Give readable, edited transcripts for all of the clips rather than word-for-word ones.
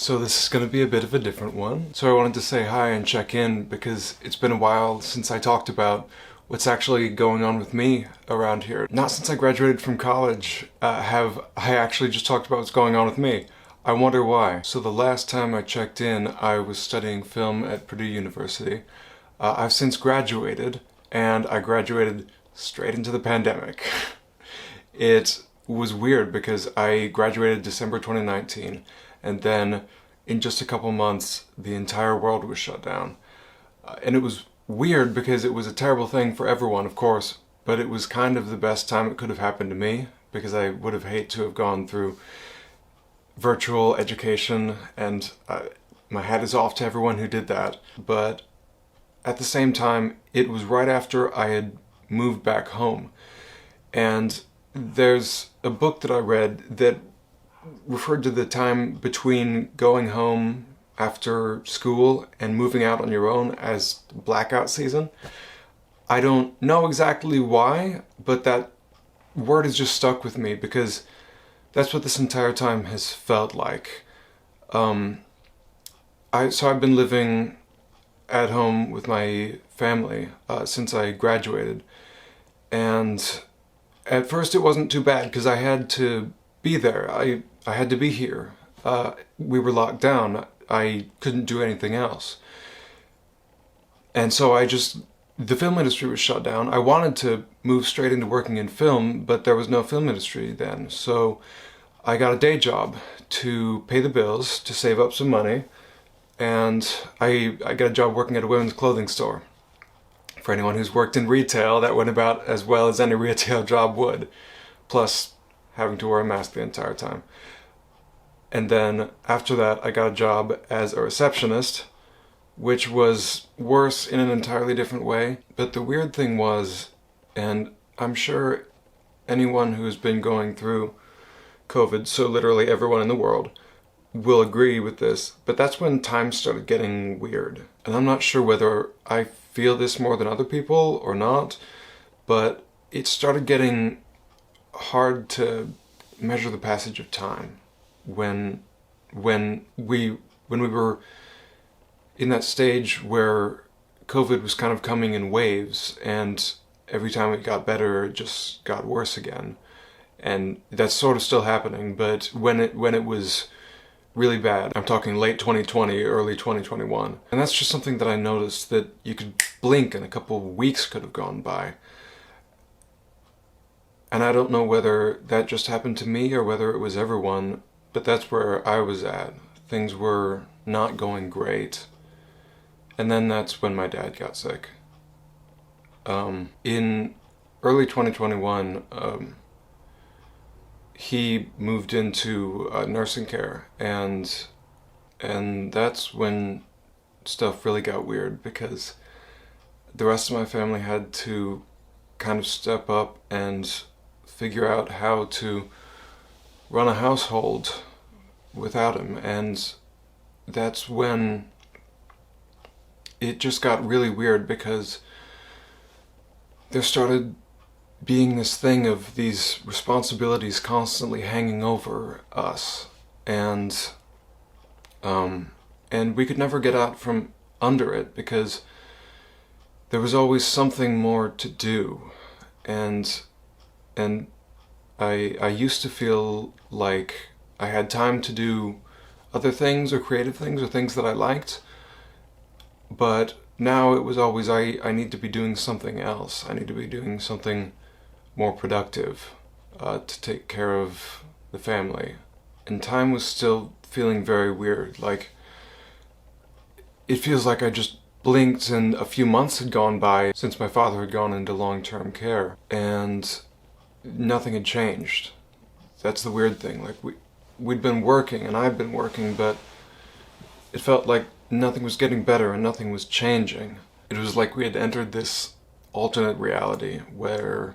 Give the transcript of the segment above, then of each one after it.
So this is going to be a bit of a different one. So I wanted to say hi and check in because it's been a while since I talked about what's actually going on with me around here. Not since I graduated from college have I actually just talked about what's going on with me. I wonder why. So the last time I checked in, I was studying film at Purdue University. I've since graduated, and I graduated straight into the pandemic. It was weird because I graduated December 2019, and then in just a couple months, the entire world was shut down. And it was weird because it was a terrible thing for everyone, of course, but it was kind of the best time it could have happened to me because I would have hated to have gone through virtual education, and my hat is off to everyone who did that. But at the same time, it was right after I had moved back home. And there's a book that I read that referred to the time between going home after school and moving out on your own as blackout season. I don't know exactly why, but that word has just stuck with me because that's what this entire time has felt like. So I've been living at home with my family since I graduated, and at first it wasn't too bad because I had to be there. I had to be here. We were locked down. I couldn't do anything else. And so the film industry was shut down. I wanted to move straight into working in film, but there was no film industry then. So I got a day job to pay the bills, to save up some money, and I got a job working at a women's clothing store. For anyone who's worked in retail, that went about as well as any retail job would, plus having to wear a mask the entire time. And then after that, I got a job as a receptionist, which was worse in an entirely different way. But the weird thing was, and I'm sure anyone who's been going through COVID, so literally everyone in the world, will agree with this, but that's when time started getting weird. And I'm not sure whether I feel this more than other people or not, but it started getting hard to measure the passage of time when we were in that stage where COVID was kind of coming in waves, and every time it got better, it just got worse again. And that's sort of still happening, but when it was really bad, I'm talking late 2020, early 2021. And that's just something that I noticed, that you could blink and a couple of weeks could have gone by. And I don't know whether that just happened to me or whether it was everyone, but that's where I was at. Things were not going great. And then that's when my dad got sick. In early 2021, he moved into nursing care, and that's when stuff really got weird because the rest of my family had to kind of step up and figure out how to run a household without him, and that's when it just got really weird because there started being this thing of these responsibilities constantly hanging over us, and we could never get out from under it because there was always something more to do, and I used to feel like I had time to do other things or creative things or things that I liked, but now it was always I need to be doing something else. I need to be doing something more productive to take care of the family. And time was still feeling very weird. Like, it feels like I just blinked and a few months had gone by since my father had gone into long-term care, and nothing had changed. That's the weird thing. Like, we'd been working and I'd been working, but it felt like nothing was getting better and nothing was changing. It was like we had entered this alternate reality where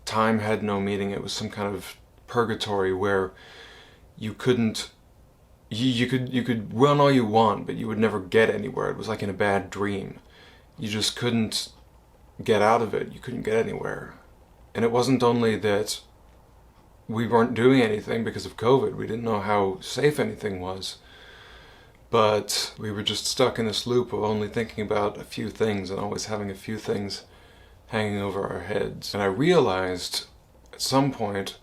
time had no meaning. It was some kind of purgatory where you couldn't, you could run all you want, but you would never get anywhere. It was like in a bad dream. You just couldn't get out of it. You couldn't get anywhere. And it wasn't only that we weren't doing anything because of COVID. We didn't know how safe anything was. but we were just stuck in this loop of only thinking about a few things and always having a few things hanging over our heads. And I realized at some point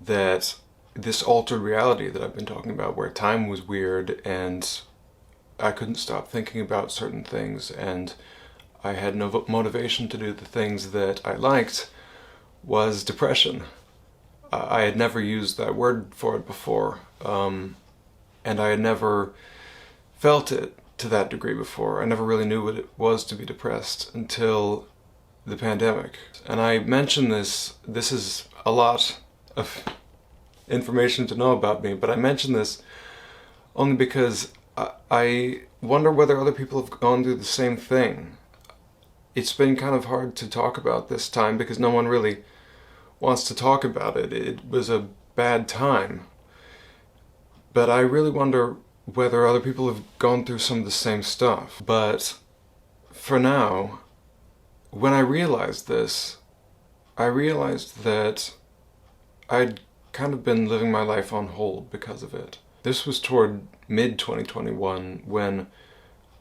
that this altered reality that I've been talking about, where time was weird and I couldn't stop thinking about certain things and I had no motivation to do the things that I liked, was depression. I had never used that word for it before, and I had never felt it to that degree before. I never really knew what it was to be depressed until the pandemic. And I mention this is a lot of information to know about me, but I mention this only because I wonder whether other people have gone through the same thing. It's been kind of hard to talk about this time because no one really wants to talk about it. It was a bad time. But I really wonder whether other people have gone through some of the same stuff. But for now, when I realized this, I realized that I'd kind of been living my life on hold because of it. This was toward mid-2021 when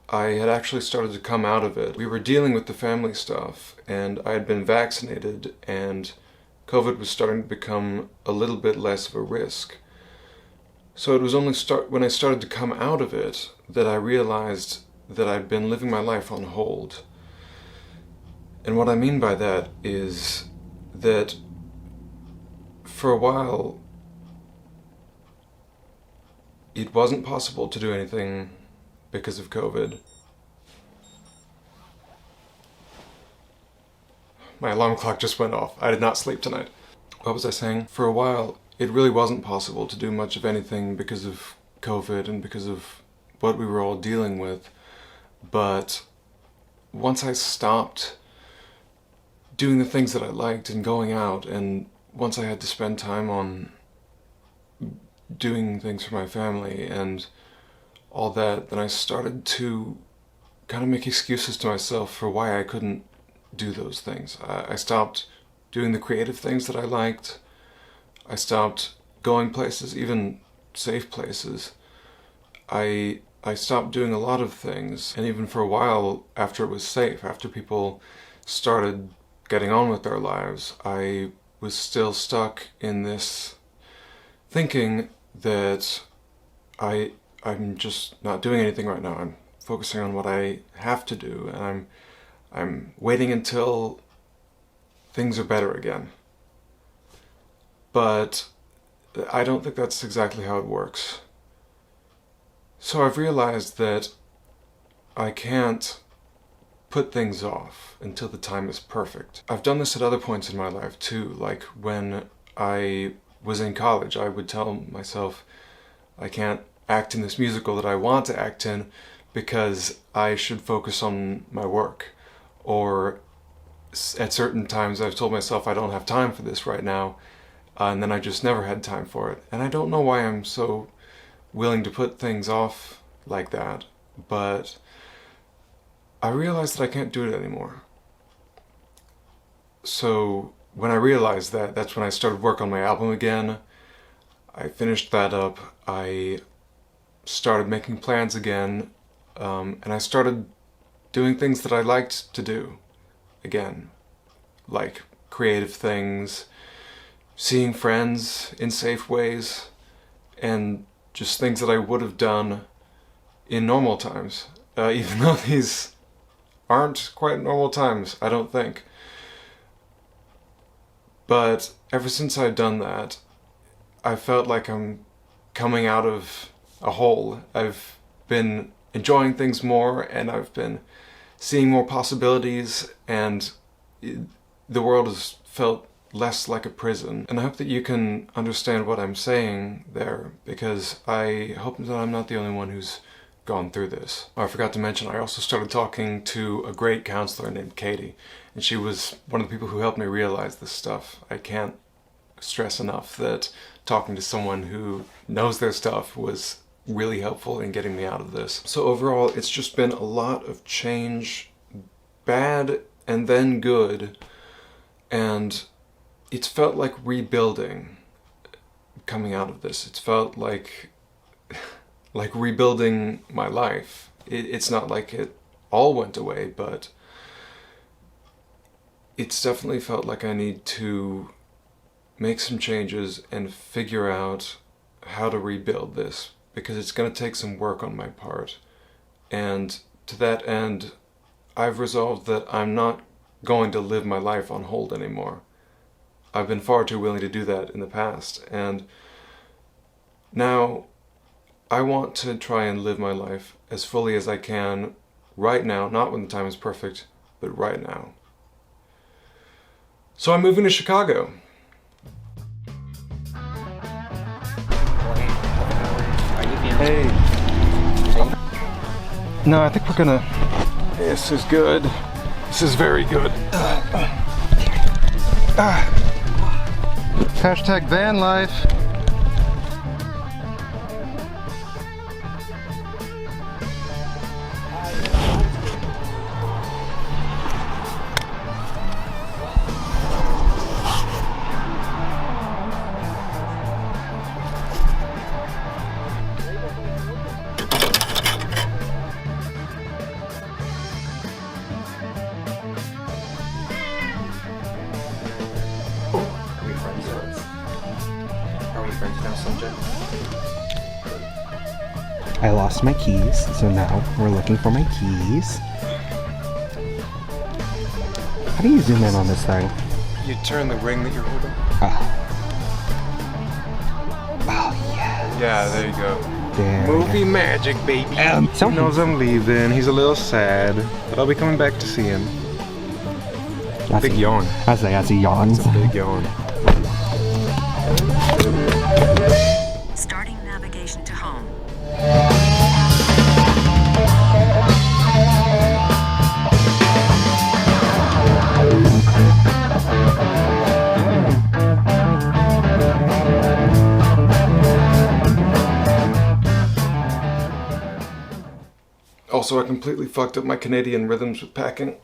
I had actually started to come out of it. We were dealing with the family stuff, and I had been vaccinated, and COVID was starting to become a little bit less of a risk. So it was only when I started to come out of it that I realized that I'd been living my life on hold. And what I mean by that is that for a while it wasn't possible to do anything because of COVID. My alarm clock just went off. I did not sleep tonight. What was I saying? For a while, it really wasn't possible to do much of anything because of COVID and because of what we were all dealing with. But once I stopped doing the things that I liked and going out, and once I had to spend time on doing things for my family and all that, then I started to kind of make excuses to myself for why I couldn't do those things. I stopped doing the creative things that I liked. I stopped going places, even safe places. I stopped doing a lot of things, and even for a while after it was safe, after people started getting on with their lives, I was still stuck in this thinking that I'm just not doing anything right now. I'm focusing on what I have to do, and I'm waiting until things are better again. But I don't think that's exactly how it works. So I've realized that I can't put things off until the time is perfect. I've done this at other points in my life too, like when I was in college, I would tell myself I can't act in this musical that I want to act in because I should focus on my work. Or at certain times I've told myself I don't have time for this right now, and then I just never had time for it. And I don't know why I'm so willing to put things off like that, but I realized that I can't do it anymore. So when I realized that, that's when I started work on my album again. I finished that up. I started making plans again, and I started doing things that I liked to do again, like creative things, seeing friends in safe ways, and just things that I would have done in normal times, even though these aren't quite normal times, I don't think. But ever since I've done that, I felt like I'm coming out of a hole. I've been enjoying things more, and I've been seeing more possibilities, and the world has felt less like a prison. And I hope that you can understand what I'm saying there, because I hope that I'm not the only one who's gone through this. Oh, I forgot to mention, I also started talking to a great counselor named Katie, and she was one of the people who helped me realize this stuff. I can't stress enough that talking to someone who knows their stuff was really helpful in getting me out of this. So overall, it's just been a lot of change, bad and then good, and it's felt like rebuilding coming out of this. It's felt like like rebuilding my life. It's not like it all went away, but it's definitely felt like I need to make some changes and figure out how to rebuild this, because it's going to take some work on my part. And to that end, I've resolved that I'm not going to live my life on hold anymore. I've been far too willing to do that in the past, and now I want to try and live my life as fully as I can right now, not when the time is perfect, but right now. So I'm moving to Chicago. Hey. No, I think we're gonna... This is good. This is very good. Hashtag van life. I lost my keys, so now we're looking for my keys. How do you zoom in on this thing? You turn the ring that you're holding. Oh yeah. Yeah, there you go. There. Movie magic, baby. So He knows I'm leaving. He's a little sad, but I'll be coming back to see him. Big yawn. I say as he yawns. Big yawn. Starting navigation to home. Also, I completely fucked up my Canadian rhythms with packing.